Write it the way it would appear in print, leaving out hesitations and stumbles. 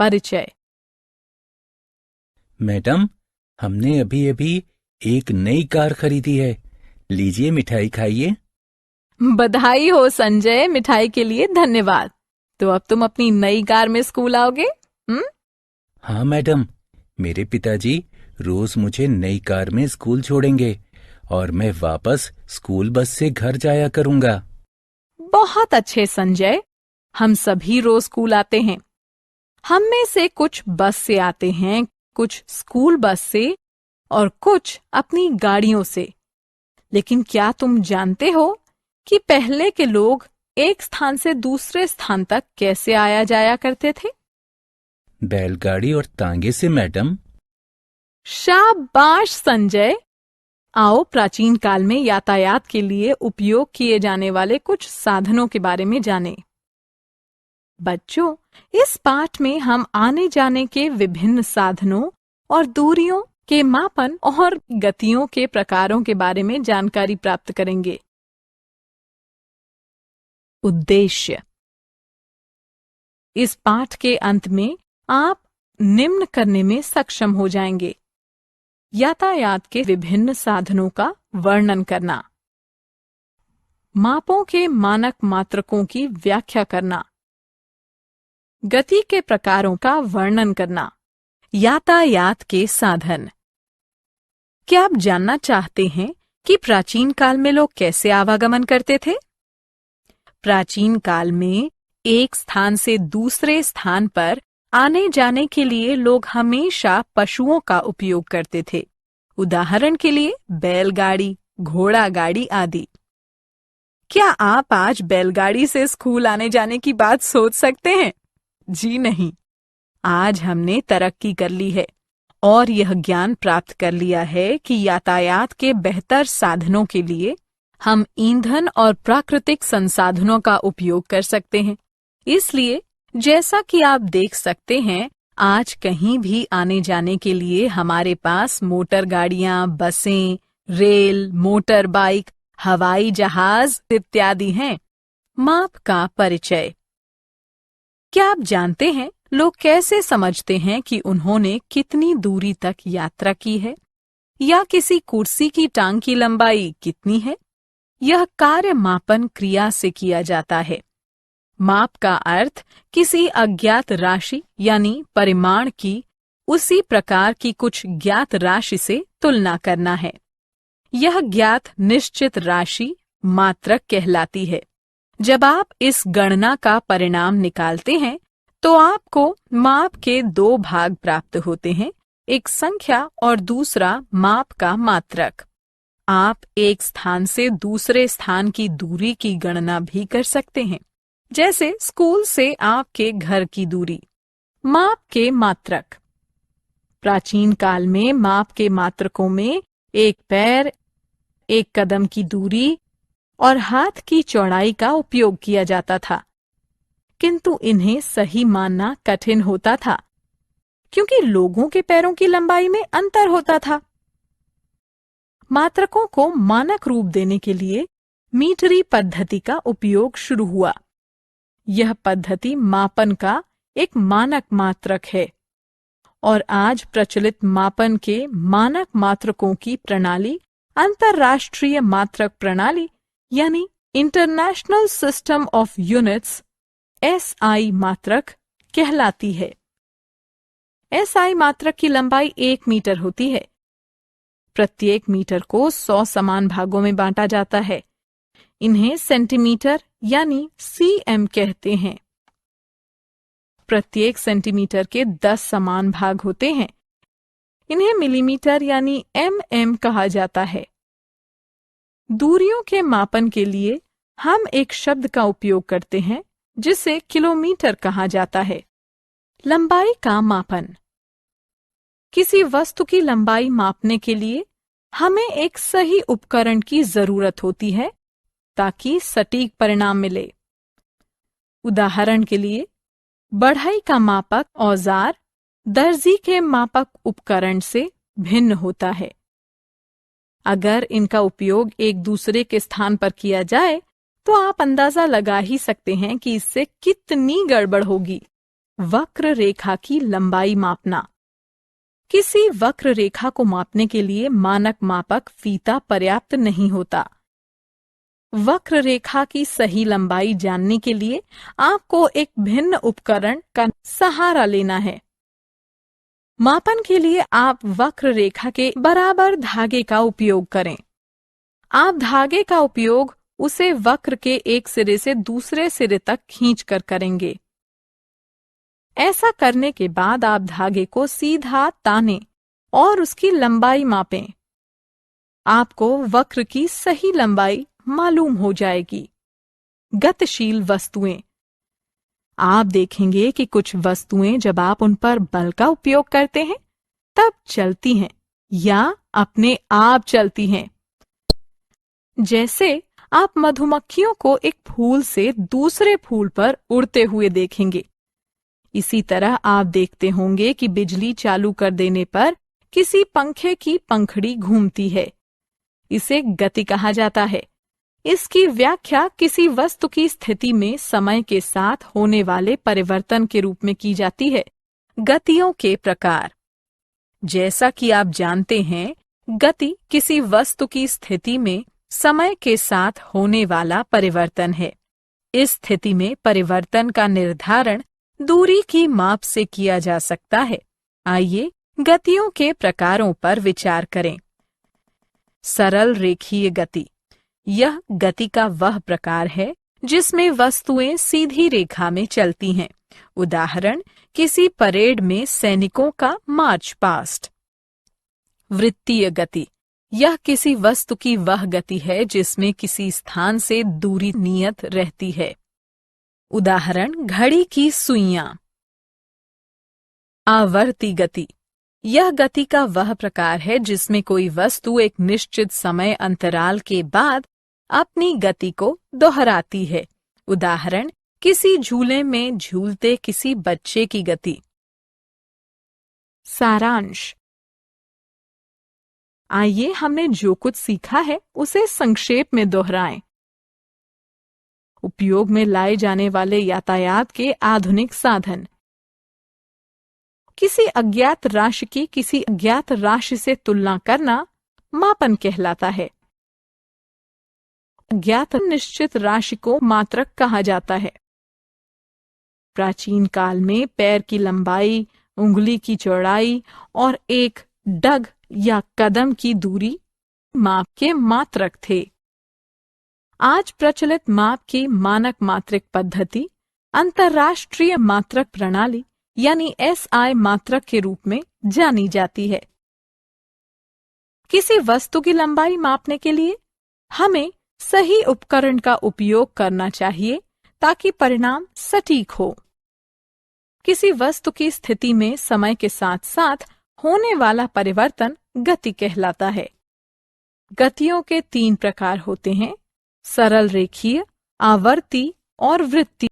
परिचय। मैडम, हमने अभी अभी एक नई कार खरीदी है। लीजिए, मिठाई खाइए। बधाई हो संजय, मिठाई के लिए धन्यवाद। तो अब तुम अपनी नई कार में स्कूल आओगे? हाँ मैडम, मेरे पिताजी रोज मुझे नई कार में स्कूल छोड़ेंगे और मैं वापस स्कूल बस से घर जाया करूंगा। बहुत अच्छे संजय, हम सभी रोज स्कूल आते हैं। हम में से कुछ बस से आते हैं, कुछ स्कूल बस से और कुछ अपनी गाड़ियों से। लेकिन क्या तुम जानते हो कि पहले के लोग एक स्थान से दूसरे स्थान तक कैसे आया जाया करते थे? बैलगाड़ी और तांगे से मैडम। शाबाश संजय। आओ प्राचीन काल में यातायात के लिए उपयोग किए जाने वाले कुछ साधनों के बारे में जानें। बच्चों, इस पाठ में हम आने जाने के विभिन्न साधनों और दूरियों के मापन और गतियों के प्रकारों के बारे में जानकारी प्राप्त करेंगे। उद्देश्य। इस पाठ के अंत में आप निम्न करने में सक्षम हो जाएंगे: यातायात के विभिन्न साधनों का वर्णन करना, मापों के मानक मात्रकों की व्याख्या करना, गति के प्रकारों का वर्णन करना, यातायात के साधन। क्या आप जानना चाहते हैं कि प्राचीन काल में लोग कैसे आवागमन करते थे? प्राचीन काल में एक स्थान से दूसरे स्थान पर आने जाने के लिए लोग हमेशा पशुओं का उपयोग करते थे। उदाहरण के लिए बैलगाड़ी, घोड़ा गाड़ी आदि। क्या आप आज बैलगाड़ी से स्कूल आने जाने की बात सोच सकते हैं? जी नहीं। आज हमने तरक्की कर ली है और यह ज्ञान प्राप्त कर लिया है कि यातायात के बेहतर साधनों के लिए हम ईंधन और प्राकृतिक संसाधनों का उपयोग कर सकते हैं। इसलिए जैसा कि आप देख सकते हैं, आज कहीं भी आने जाने के लिए हमारे पास मोटर गाड़ियां, बसें, रेल, मोटर बाइक, हवाई जहाज इत्यादि हैं। माप का परिचय। क्या आप जानते हैं लोग कैसे समझते हैं कि उन्होंने कितनी दूरी तक यात्रा की है या किसी कुर्सी की टांग की लंबाई कितनी है? यह कार्य मापन क्रिया से किया जाता है। माप का अर्थ किसी अज्ञात राशि यानी परिमाण की उसी प्रकार की कुछ ज्ञात राशि से तुलना करना है। यह ज्ञात निश्चित राशि मात्रक कहलाती है। जब आप इस गणना का परिणाम निकालते हैं तो आपको माप के दो भाग प्राप्त होते हैं, एक संख्या और दूसरा माप का मात्रक। आप एक स्थान से दूसरे स्थान की दूरी की गणना भी कर सकते हैं, जैसे स्कूल से आपके घर की दूरी। माप के मात्रक। प्राचीन काल में माप के मात्रकों में एक पैर, एक कदम की दूरी और हाथ की चौड़ाई का उपयोग किया जाता था, किंतु इन्हें सही मानना कठिन होता था क्योंकि लोगों के पैरों की लंबाई में अंतर होता था। मात्रकों को मानक रूप देने के लिए मीटरी पद्धति का उपयोग शुरू हुआ। यह पद्धति मापन का एक मानक मात्रक है और आज प्रचलित मापन के मानक मात्रकों की प्रणाली अंतर्राष्ट्रीय मात्रक प्रणाली यानी international system of units SI मात्रक कहलाती है। SI मात्रक की लंबाई 1 मीटर होती है। प्रत्येक मीटर को 100 समान भागों में बांटा जाता है। इन्हें सेंटीमीटर यानी cm कहते हैं। प्रत्येक सेंटीमीटर के 10 समान भाग होते हैं। इन्हें मिलीमीटर यानी mm कहा जाता है। दूरियों के मापन के लिए हम एक शब्द का उपयोग करते हैं जिसे किलोमीटर कहा जाता है। लंबाई का मापन। किसी वस्तु की लंबाई मापने के लिए हमें एक सही उपकरण की जरूरत होती है ताकि सटीक परिणाम मिले। उदाहरण के लिए, बढ़ई का मापक औजार दर्जी के मापक उपकरण से भिन्न होता है। अगर इनका उपयोग एक दूसरे के स्थान पर किया जाए तो आप अंदाजा लगा ही सकते हैं कि इससे कितनी गड़बड़ होगी। वक्र रेखा की लंबाई मापना। किसी वक्र रेखा को मापने के लिए मानक मापक फीता पर्याप्त नहीं होता। वक्र रेखा की सही लंबाई जानने के लिए आपको एक भिन्न उपकरण का सहारा लेना है। मापन के लिए आप वक्र रेखा के बराबर धागे का उपयोग करें। आप धागे का उपयोग उसे वक्र के एक सिरे से दूसरे सिरे तक खींचकर करेंगे। ऐसा करने के बाद आप धागे को सीधा तानें और उसकी लंबाई मापें। आपको वक्र की सही लंबाई मालूम हो जाएगी। गतिशील वस्तुएं। आप देखेंगे कि कुछ वस्तुएं जब आप उन पर बल का उपयोग करते हैं तब चलती हैं या अपने आप चलती हैं। जैसे आप मधुमक्खियों को एक फूल से दूसरे फूल पर उड़ते हुए देखेंगे। इसी तरह आप देखते होंगे कि बिजली चालू कर देने पर किसी पंखे की पंखड़ी घूमती है। इसे गति कहा जाता है। इसकी व्याख्या किसी वस्तु की स्थिति में समय के साथ होने वाले परिवर्तन के रूप में की जाती है। गतियों के प्रकार। जैसा कि आप जानते हैं, गति किसी वस्तु की स्थिति में समय के साथ होने वाला परिवर्तन है। इस स्थिति में परिवर्तन का निर्धारण दूरी की माप से किया जा सकता है। आइए गतियों के प्रकारों पर विचार करें। सरल रेखीय गति। यह गति का वह प्रकार है जिसमें वस्तुएं सीधी रेखा में चलती हैं। उदाहरण, किसी परेड में सैनिकों का मार्च पास्ट। वृत्तीय गति। यह किसी वस्तु की वह गति है जिसमें किसी स्थान से दूरी नियत रहती है। उदाहरण, घड़ी की सुइयां। आवर्ती गति। यह गति का वह प्रकार है जिसमें कोई वस्तु एक निश्चित समय अंतराल के बाद अपनी गति को दोहराती है। उदाहरण, किसी झूले में झूलते किसी बच्चे की गति। सारांश। आइए हमने जो कुछ सीखा है उसे संक्षेप में दोहराएं। उपयोग में लाए जाने वाले यातायात के आधुनिक साधन। किसी अज्ञात राशि की किसी अज्ञात राशि से तुलना करना मापन कहलाता है। अज्ञात निश्चित राशि को मात्रक कहा जाता है। प्राचीन काल में पैर की लंबाई, उंगली की चौड़ाई और एक डग या कदम की दूरी माप के मात्रक थे। आज प्रचलित माप की मानक मात्रक पद्धति अंतर्राष्ट्रीय मात्रक प्रणाली यानी SI मात्रक के रूप में जानी जाती है। किसी वस्तु की लंबाई मापने के लिए हमें सही उपकरण का उपयोग करना चाहिए ताकि परिणाम सटीक हो। किसी वस्तु की स्थिति में समय के साथ साथ होने वाला परिवर्तन गति कहलाता है। गतियों के 3 प्रकार होते हैं: सरल रेखीय, आवर्ती और वृत्तीय।